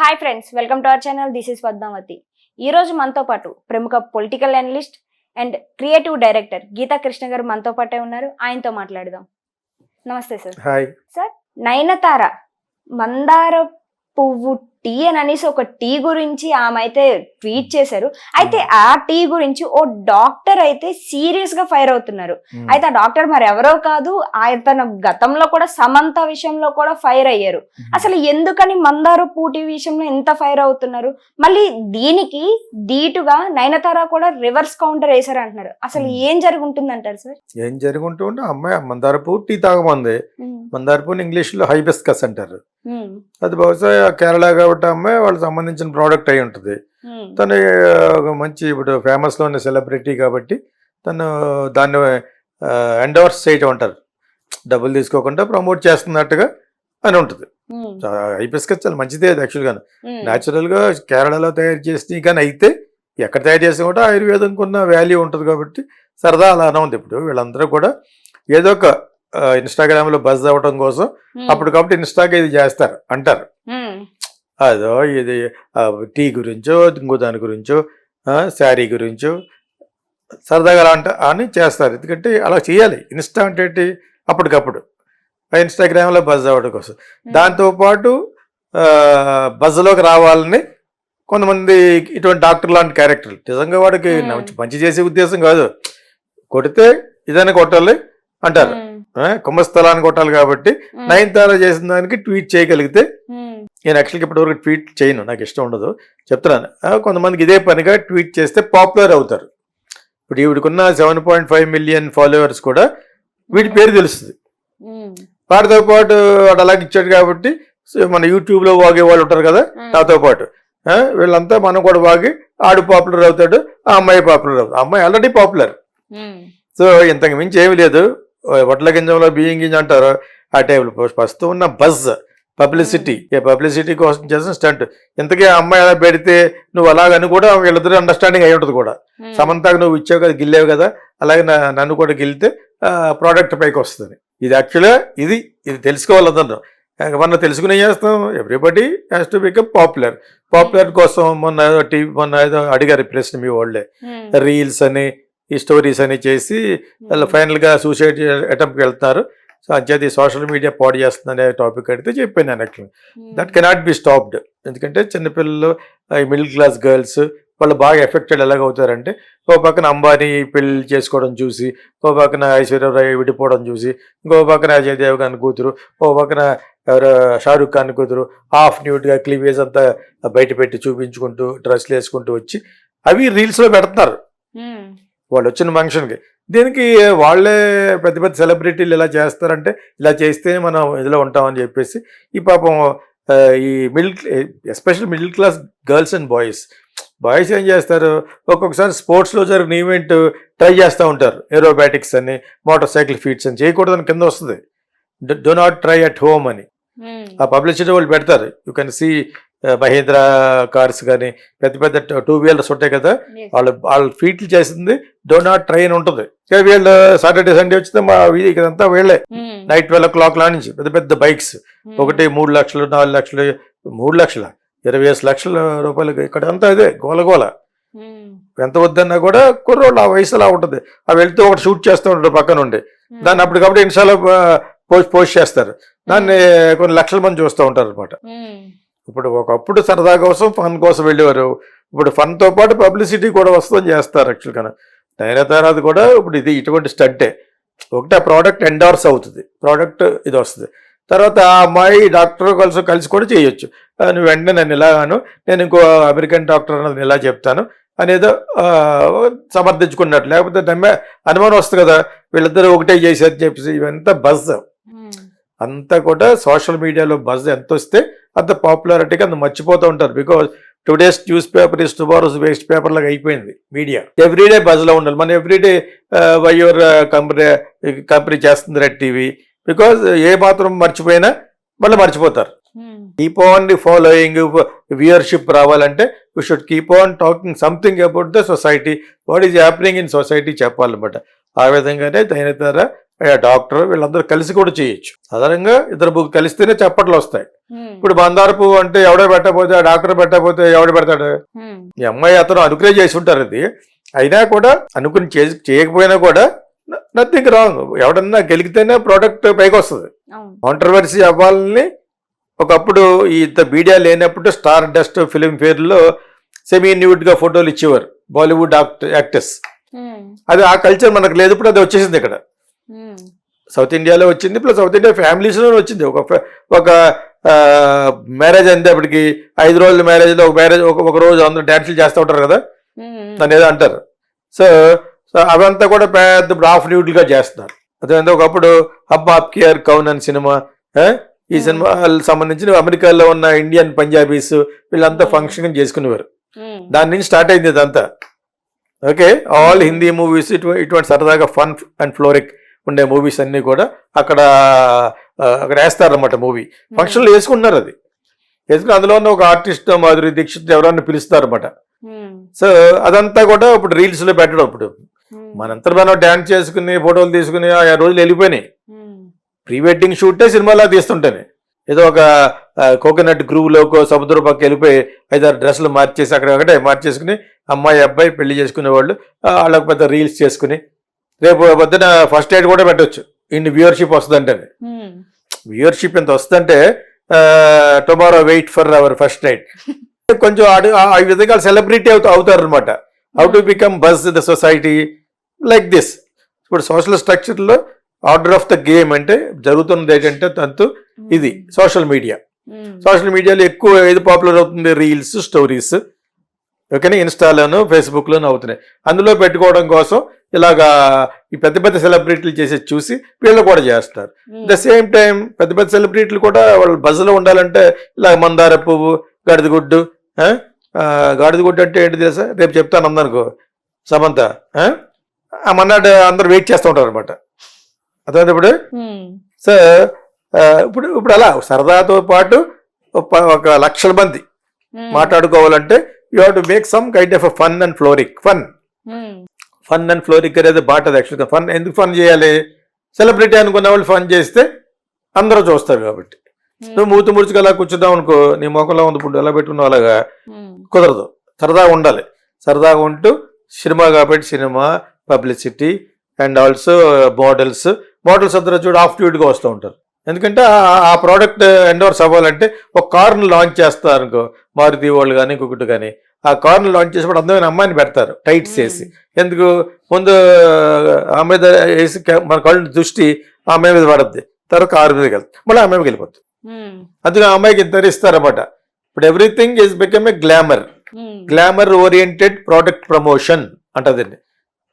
Hi friends, welcome to our channel. This is Padmavathi. ఈ రోజు మనతో పాటు ప్రముఖ political analyst and creative director Geetha Krishna గారు మనతో పాటే ఉన్నారు. ఆయనతో మాట్లాడదాం. నమస్తే సార్. హాయ్ సార్, నయనతార మందార పువ్వు టీ అని అనేసి ఒక టీ గురించి ఆమె అయితే ట్వీట్ చేశారు. అయితే ఆ టీ గురించి ఓ డాక్టర్ అయితే సీరియస్ గా ఫైర్ అవుతున్నారు. అయితే ఆ డాక్టర్ మరి ఎవరో కాదు, ఆయన గతంలో కూడా సమంత విషయంలో కూడా ఫైర్ అయ్యారు. అసలు ఎందుకని మందార పూటి విషయంలో ఎంత ఫైర్ అవుతున్నారు? మళ్ళీ దీనికి ధీటుగా నయనతార కూడా రివర్స్ కౌంటర్ వేశారు అంటున్నారు. అసలు ఏం జరుగుంటుంది అంటారు సార్? ఏం జరుగుంటుంటే అమ్మాయి మందార పువ్వు టీ తాగమంది. మందార పువ్వుని ఇంగ్లీష్ లో హైబిస్కస్ అంటారు. అది బహుశా కేరళ కాబట్టి అమ్మాయి వాళ్ళకి సంబంధించిన ప్రోడక్ట్ అయి ఉంటుంది. తను మంచి ఇప్పుడు ఫేమస్ లో ఉన్న సెలబ్రిటీ కాబట్టి తను దాన్ని ఎండోర్స్ చేయటం అంటారు, డబ్బులు తీసుకోకుండా ప్రమోట్ చేస్తున్నట్టుగా అని ఉంటుంది. హైబిస్కస్ చాలా మంచిదే యాక్చువల్గా. న్యాచురల్ గా కేరళలో తయారు చేసి కానీ అయితే ఎక్కడ తయారు చేసినా కూడా ఆయుర్వేదంకి ఉన్న వాల్యూ ఉంటుంది కాబట్టి సరదా అలానే ఉంది. ఇప్పుడు వీళ్ళందరూ కూడా ఏదో ఒక ఇన్స్టాగ్రామ్ లో బజ్ అవ్వడం కోసం అప్పటికప్పుడు ఇన్స్టాగా ఇది చేస్తారు అంటారు. అదో ఇది టీ గురించో ఇంకో దాని గురించో శారీ గురించో సరదాగా అలా అని చేస్తారు. ఎందుకంటే అలా చేయాలి. ఇన్స్టా అంటే అప్పటికప్పుడు ఇన్స్టాగ్రామ్లో బజ్ అవ్వడం కోసం. దాంతోపాటు బజ్లోకి రావాలని కొంతమంది ఇటువంటి డాక్టర్ లాంటి క్యారెక్టర్లు నిజంగా వాడికి మంచి చేసే ఉద్దేశం కాదు, కొడితే ఇదైనా కొట్టాలి అంటారు, కుంభస్థలాన్ని కొట్టాలి. కాబట్టి నయనతార చేసిన దానికి ట్వీట్ చేయగలిగితే, నేను యాక్చువల్గా ఇప్పటివరకు ట్వీట్ చేయను, నాకు ఇష్టం ఉండదు చెప్తున్నాను. కొంతమందికి ఇదే పనిగా ట్వీట్ చేస్తే పాపులర్ అవుతారు. ఇప్పుడు ఈవిడికున్న 7.5 మిలియన్ ఫాలోవర్స్ కూడా వీడి పేరు తెలుస్తుంది. వాటితో పాటు వాడు అలాగే ఇచ్చాడు కాబట్టి మన యూట్యూబ్లో వాగే వాళ్ళు ఉంటారు కదా, నాతో పాటు వీళ్ళంతా మనం కూడా వాగి ఆడు పాపులర్ అవుతాడు, ఆ అమ్మాయి పాపులర్ అవుతుంది. ఆ అమ్మాయి ఆల్రెడీ పాపులర్. సో ఇంతకు మించి ఏమి లేదు. వడ్ల గింజంలో బియ్యం గింజ అంటారు ఆ టైంలో. ప్రస్తుతం ఉన్న బజ్ పబ్లిసిటీ కోసం చేసిన స్టంట్. ఇంతకీ ఆ అమ్మాయి అలా పెడితే నువ్వు అలాగని కూడా వీళ్ళిద్దరూ అండర్స్టాండింగ్ అయి ఉంటుంది కూడా. సమంతకు నువ్వు ఇచ్చావు కదా, గిల్లేవు కదా, అలాగే నన్ను కూడా గిల్లితే ప్రోడక్ట్ పైకి వస్తుంది. ఇది యాక్చువల్గా ఇది తెలుసుకోవాలన్నారు. మనం తెలుసుకుని చేస్తాం. Everybody has to become popular కోసం మొన్న ఏదో అడిగారు ప్రశ్న మీ వాళ్ళే, రీల్స్ అని ఈ స్టోరీస్ అని చేసి వాళ్ళు ఫైనల్గా సూసైడ్ అటెంప్ట్కి వెళ్తున్నారు. సో అంచేది సోషల్ మీడియా పాడు చేస్తుందనే టాపిక్ అడిగితే చెప్పాను నేను actually that cannot be stopped. ఎందుకంటే చిన్నపిల్లలు, మిడిల్ క్లాస్ గర్ల్స్ వాళ్ళు బాగా ఎఫెక్టెడ్ ఎలాగవుతారంటే, ఓ పక్కన అంబానీ పెళ్లి చేసుకోవడం చూసి, ఓ పక్కన ఐశ్వర్యరాయ్ విడిపోవడం చూసి, ఇంకో పక్కన అజయ్ దేవగన్ కూతురు, ఓ పక్కన ఎవరో షారూఖ్ ఖాన్ కూతురు హాఫ్ న్యూడ్గా క్లీవేజ్ అంతా బయట పెట్టి చూపించుకుంటూ డ్రెస్లు వేసుకుంటూ వచ్చి అవి రీల్స్లో పెడుతున్నారు వాళ్ళు వచ్చిన ఫంక్షన్కి. దీనికి వాళ్ళే పెద్ద పెద్ద సెలబ్రిటీలు ఇలా చేస్తారంటే, ఇలా చేస్తే మనం ఇదిలో ఉంటామని చెప్పేసి ఈ పాపం ఈ special middle class girls and boys ఏం చేస్తారు, ఒక్కొక్కసారి స్పోర్ట్స్లో జరిగిన ఈవెంట్ ట్రై చేస్తూ ఉంటారు. ఏరోబాటిక్స్ అని, మోటార్ సైకిల్ ఫీట్స్ అని చేయకూడదని కింద వస్తుంది, do not try at home అని. ఆ పబ్లిసిటీ వాళ్ళు పెడతారు. You can see Mahindra cars కానీ పెద్ద పెద్ద 2 వీలర్స్ ఉంటాయి కదా, వాళ్ళు ఫీట్లు చేసింది డో నాట్ ట్రై అని ఉంటుంది. వీళ్ళు సాటర్డే సండే వచ్చితే మా ఇదంతా వీళ్ళే నైట్ 12 o'clock నుంచి పెద్ద పెద్ద బైక్స్, ఒకటి 3 లక్షలు 4 లక్షలు 3 లక్షల 25 లక్షల రూపాయలు. ఇక్కడ అంతా అదే గోలగోల. ఎంత వద్దన్నా కూడా కుర్రోళ్ళు ఆ వయసులా ఉంటుంది. అవి వెళ్తూ ఒకటి షూట్ చేస్తూ ఉంటారు పక్క నుండి. దాన్ని అప్పటికప్పుడు ఇన్స్టాలో పోస్ట్ చేస్తారు. దాన్ని కొన్ని లక్షల మంది చూస్తూ ఉంటారు అనమాట. ఇప్పుడు ఒకప్పుడు సరదా కోసం ఫన్ కోసం వెళ్ళేవారు. ఇప్పుడు ఫన్తో పాటు పబ్లిసిటీ కూడా వస్తుందని చేస్తారు యాక్చువల్గా. నయనతారది కూడా ఇప్పుడు ఇది ఇటువంటి స్టంటే. ఒకటి ఆ ప్రోడక్ట్ ఎండోర్స్ అవుతుంది, ప్రోడక్ట్ ఇది వస్తుంది. తర్వాత ఆ అమ్మాయి డాక్టర్ కలిసి కూడా చేయొచ్చు. నువ్వు వెంటనే నన్ను ఇలాగాను, నేను ఇంకో అమెరికన్ డాక్టర్ అన్నది ఇలా చెప్తాను అనేదో సమర్థించుకున్నట్టు. లేకపోతే అనుమానం వస్తుంది కదా, వీళ్ళిద్దరూ ఒకటే చేసేది చెప్పేసి. ఇవంతా బజ్ అంతా కూడా సోషల్ మీడియాలో బజ్ ఎంత వస్తే అంత పాపులారిటీగా అంత మర్చిపోతూ ఉంటారు. Because today's news paper is tomorrow's waste paper లాగా అయిపోయింది మీడియా. ఎవ్రీడే బజ్లో ఉండాలి. మనం ఎవ్రీడే యువర్ కంపెనీ చేస్తుంది రెడ్ టీవీ. బికాజ్ ఏ మాత్రం మర్చిపోయినా మళ్ళీ మర్చిపోతారు. కీప్ ఆన్ ఫాలోయింగ్, వ్యూయర్షిప్ రావాలంటే we should keep on talking something about the society, what is happening in society చెప్పాలన్నమాట. ఆ విధంగానే నయనతార డాక్టర్ వీళ్ళందరూ కలిసి కూడా చేయొచ్చు. సాధారణంగా ఇద్దరు ముగ్గురు కలిస్తేనే చప్పట్లు వస్తాయి. ఇప్పుడు బందారపు అంటే ఎవడో పెట్టకపోతే, ఆ డాక్టర్ పెట్టకపోతే ఎవడు పెడతాడు? ఈ అమ్మాయి అతను అనుకునే చేసి ఉంటారు. ఇది అయినా కూడా అనుకుని చేయకపోయినా కూడా నథింగ్ రాంగ్. ఎవడన్నా గెలిగితేనే ప్రోడక్ట్ పైకి వస్తుంది. కాంట్రవర్సీ అవ్వాలని ఒకప్పుడు ఇంత మీడియా లేనప్పుడు స్టార్ డస్ట్ ఫిలిం ఫేర్లో సెమీ న్యూడ్ గా ఫోటోలు ఇచ్చేవారు బాలీవుడ్ యాక్టర్స్. అది ఆ కల్చర్ మనకు లేదు. ఇప్పుడు అది వచ్చేసింది ఇక్కడ సౌత్ ఇండియాలో వచ్చింది, ప్లస్ సౌత్ ఇండియా ఫ్యామిలీస్ లో వచ్చింది. ఒక మ్యారేజ్ అందేపటికి 5 రోజుల మ్యారేజ్ లో ఒక రోజు అందరూ డాన్సులు చేస్తూ ఉంటారు కదా, దాన్ని ఏదో అంటారు. సో అవంతా కూడా పెద్ద హాఫ్ న్యూడ్ గా చేస్తున్నారు. అదే ఒకప్పుడు హబ్ ఆప్కి యార్ కౌన్ అని సినిమా, ఈ సినిమా సంబంధించిన అమెరికాలో ఉన్న ఇండియన్ పంజాబీస్ వీళ్ళంతా ఫంక్షన్ చేసుకునేవారు. దాని నుంచి స్టార్ట్ అయింది ఇదంతా. ఓకే, ఆల్ హిందీ మూవీస్ ఇటువంటి సరదాగా ఫన్ అండ్ ఫ్లోరిక్ ఉండే మూవీస్ అన్ని కూడా అక్కడ వేస్తారన్నమాట. మూవీ ఫంక్షన్లు వేసుకుంటున్నారు. అది వేసుకుని అందులో ఉన్న ఒక ఆర్టిస్ట్ మాధురి దీక్షిత్ ఎవరన్నా పిలుస్తారన్నమాట. సో అదంతా కూడా ఇప్పుడు రీల్స్ లో పెట్టడం. ఇప్పుడు మనంతా మనం డాన్స్ చేసుకుని ఫోటోలు తీసుకుని ఆ రోజులు వెళ్ళిపోయినాయి. ప్రీ వెడ్డింగ్ షూటే సినిమాలా తీస్తుంటేనే ఏదో ఒక కోకోనట్ గ్రూవ్ లోకో సముద్రం పక్క వెళ్ళిపోయి 5-6 డ్రెస్సులు మార్చేసి అక్కడ ఒకటే మార్చేసుకుని అమ్మాయి అబ్బాయి పెళ్లి చేసుకునే వాళ్ళు వాళ్ళకి పెద్ద రీల్స్ చేసుకుని రేపు పొద్దున ఫస్ట్ ఎయిడ్ కూడా పెట్టవచ్చు. ఇన్ని వ్యూవర్షిప్ వస్తుందంటే, వ్యూవర్షిప్ ఎంత వస్తుందంటే tomorrow wait for our first night. కొంచెం ఆ విధంగా సెలబ్రిటీ అవుతారు అనమాట. How to become buzz the society like this. ఇప్పుడు సోషల్ స్ట్రక్చర్లో ఆర్డర్ ఆఫ్ ద గేమ్ అంటే జరుగుతున్నది ఏంటంటే తంతు ఇది సోషల్ మీడియా. సోషల్ మీడియాలో ఎక్కువ ఏది పాపులర్ అవుతుంది? Reels, stories. ఓకేనా, ఇన్స్టాలోను ఫేస్బుక్లోను అవుతున్నాయి. అందులో పెట్టుకోవడం కోసం ఇలాగా ఈ పెద్ద పెద్ద సెలబ్రిటీలు చేసేది చూసి వీళ్ళు కూడా చేస్తారు. ద సేమ్ టైం పెద్ద పెద్ద సెలబ్రిటీలు కూడా వాళ్ళు బజ్లో ఉండాలంటే ఇలా మందార పువ్వు, గాడిదగుడ్డు. గాడిదగుడ్డు అంటే ఏంటి తెలుసా? రేపు చెప్తాను అందనుకో సమంత. ఆ మన్నాడు అందరు వెయిట్ చేస్తూ ఉంటారు అనమాట. అదే ఇప్పుడు సో ఇప్పుడు అలా సరదాతో పాటు 1 లక్షల మంది మాట్లాడుకోవాలంటే you have to make some kind of fun and fluoric. Fun and fluoric అనేది బాటది. యాక్చువల్గా ఫన్ ఎందుకు ఫన్ చేయాలి? సెలబ్రిటీ అనుకున్న వాళ్ళు ఫన్ చేస్తే అందరూ చూస్తారు కాబట్టి. నువ్వు మూతి ముడుచుకు అలా కూర్చున్నావు అనుకో, నీ మొక్కలో ఉంది ఇప్పుడు ఎలా పెట్టుకున్నావు అలాగా కుదరదు. సరదాగా ఉండాలి. సరదాగా ఉంటూ సినిమా కాబట్టి cinema, publicity and also models అందరూ చూడు ఆఫ్ డ్యూటీగా వస్తూ ఉంటారు. ఎందుకంటే ఆ ప్రోడక్ట్ ఎండోర్స్ అవ్వాలంటే ఒక కార్ను లాంచ్ చేస్తారు అనుకో, మారుతి వాళ్ళు కానీ ఇంకొకటి కానీ, ఆ కార్ను లాంచ్ చేసినప్పుడు అందమైన అమ్మాయిని పెడతారు టైట్స్ వేసి. ఎందుకు? ముందు ఆమె మీద వేసి మన కళ్ళు దృష్టి ఆ అమ్మాయి మీద పడద్ది, తర్వాత కారు మీదకి వెళ్తుంది, మళ్ళీ ఆ అమ్మాయికి వెళ్ళిపోతుంది. అందుకే ఆ అమ్మాయికి ఇంత ఇస్తారన్నమాట. ఇప్పుడు everything is become a glamour oriented product promotion అంటదండి.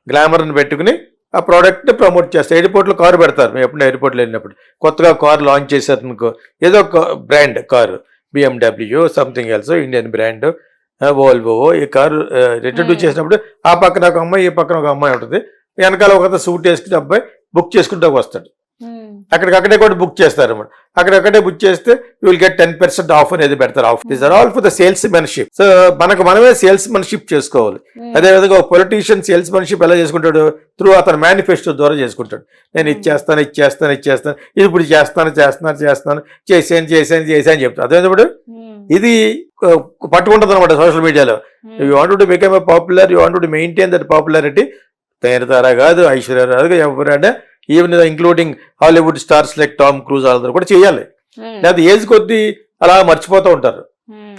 గ్లామర్ని పెట్టుకుని ఆ ప్రోడక్ట్ ప్రమోట్ చేస్తారు. ఎయిర్పోర్ట్లో కారు పెడతారు. మేము ఎప్పుడు ఎయిర్పోర్ట్లో వెళ్ళినప్పుడు కొత్తగా కారు లాంచ్ చేశారు అనుకో, ఏదో ఒక brand car, BMW something else, Indian brand, Volvo, ఈ కారు ఇంట్రడ్యూస్ చేసినప్పుడు ఆ పక్కన ఒక అమ్మాయి, ఈ పక్కన ఒక అమ్మాయి ఉంటుంది. వెనకాల ఒక సూట్ వేసుకుని అబ్బాయి బుక్ చేసుకుంటూ వస్తాడు. అక్కడికక్కడే కూడా బుక్ చేస్తారు అన్నమాట. అక్కడక్కడే బుక్ చేస్తే యూ విల్ గెట్ 10% ఆఫ్ అనేది పెడతారు. Off these are all for the salesmanship. So మనమే సేల్స్ మెన్షిప్ చేసుకోవాలి. అదేవిధంగా ఒక పొలిటీషియన్ సేల్స్ మెన్షిప్ ఎలా చేసుకుంటాడు? త్రూ అతను మేనిఫెస్టో ద్వారా చేసుకుంటాడు. నేను ఇచ్చేస్తాను, ఇది ఇప్పుడు చేస్తాను, చేసాను చెప్తాను. అదేవిధంగా ఇది పట్టుకుంటుంది అనమాట సోషల్ మీడియాలో. You want to become a popular, you want to maintain that popularity. తయారుతారా కాదు, ఐశ్వర్య రాదు, ఎవరైనా even including Hollywood stars like Tom Cruise వాళ్ళందరూ కూడా చేయాలి. లేదా ఏజ్ కొద్దీ అలా మర్చిపోతూ ఉంటారు.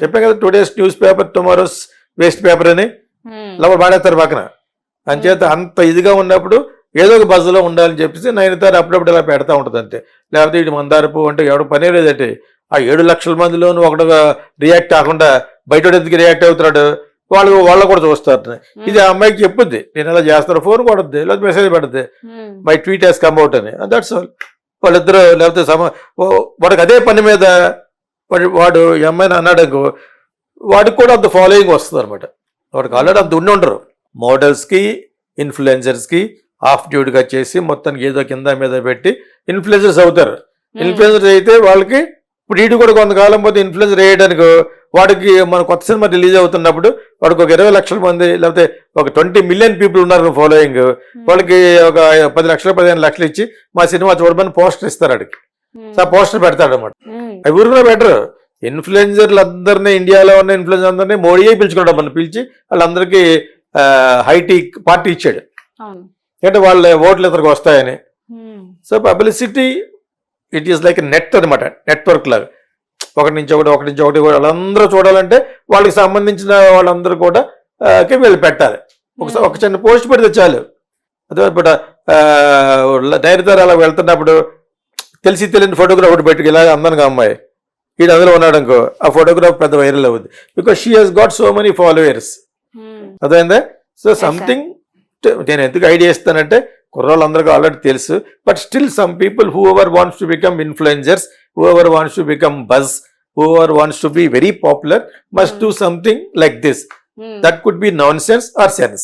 చెప్పాను కదా, today's news paper tomorrow's waste paper అని ఇలా వాడేస్తారు పక్కన. అంచేత అంత ఇదిగా ఉన్నప్పుడు ఏదో ఒక బజ్లో ఉండాలని చెప్పేసి నైన్తారు అప్పుడప్పుడు ఇలా పెడతా ఉంటుంది అంతే. లేకపోతే ఇటు మందారపు అంటే ఎవడ పనే లేదంటే ఆ 7 లక్షల మందిలోనూ ఒకటిగా రియాక్ట్ కాకుండా బయట ఎందుకు రియాక్ట్ అవుతున్నాడు వాళ్ళు కూడా చూస్తారు. ఇది ఆ అమ్మాయికి చెప్పుద్ది, నేను ఎలా చేస్తాను, ఫోన్ కొడుద్ది, లేకపోతే మెసేజ్ పెడుద్ది, my tweet has come out అని. That's all. వాళ్ళిద్దరు లేకపోతే వాడికి అదే పని మీద వాడు ఈ అమ్మాయిని అన్నాడు, వాడికి కూడా అంత ఫాలోయింగ్ వస్తుంది అనమాట. వాడికి ఆల్రెడీ అంత ఉండి ఉండరు. మోడల్స్కి, ఇన్ఫ్లుయెన్సర్స్కి ఆఫ్ డ్యూటీగా చేసి మొత్తానికి ఏదో కింద మీద పెట్టి ఇన్ఫ్లుయెన్సర్స్ అవుతారు. ఇన్ఫ్లుయెన్సర్స్ అయితే వాళ్ళకి ఇప్పుడు వీడు కూడా కొంతకాలం పోతే ఇన్ఫ్లుయెన్సర్ వేయడానికి వాడికి మన కొత్త సినిమా రిలీజ్ అవుతున్నప్పుడు వాడికి ఒక 20 లక్షల మంది లేకపోతే ఒక 20 మిలియన్ పీపుల్ ఉన్నారు ఫాలోయింగ్, వాళ్ళకి ఒక 10 లక్షలు 15 లక్షలు ఇచ్చి మా సినిమా చూడమని పోస్టర్ ఇస్తారు వాడికి. సో ఆ పోస్టర్ పెడతాడు అనమాట. అవి ఊరు కూడా బెటర్. ఇన్ఫ్లుయెన్సర్లు అందరినీ, ఇండియాలో ఉన్న ఇన్ఫ్లుయెన్సర్ అందరినీ మోడీయే పిలుచుకోవడం, మనం పిలిచి వాళ్ళందరికీ హైటీ పార్టీ ఇచ్చాడు. అంటే వాళ్ళ ఓట్లు ఇతరికి వస్తాయని. So publicity it is like net అనమాట, నెట్వర్క్ లాగా. ఒకటి నుంచి ఒకటి వాళ్ళందరూ చూడాలంటే వాళ్ళకి సంబంధించిన వాళ్ళందరూ కూడా వీళ్ళు పెట్టాలి. ఒక చిన్న పోస్ట్ పెడితే చాలు. అదే ఇప్పుడు డైరెక్టర్ అలా వెళ్తున్నప్పుడు తెలిసి తెలియని ఫోటోగ్రాఫ్ ఒకటి పెట్టుకు ఇలా అందంగా అమ్మాయి వీడు అందులో ఉన్నాడు అనుకో, ఆ ఫోటోగ్రాఫ్ పెద్ద వైరల్ అవుద్ది. Because she has got so many followers. అదైందా? సో సంథింగ్ నేను ఎందుకు ఐడియా ఇస్తానంటే కుర్రోళ్ళందరికీ ఆల్రెడీ తెలుసు. But still some people whoever wants to become influencers, whoever wants to become buzz, whoever wants to be very popular must do something like this. That could be nonsense or sense.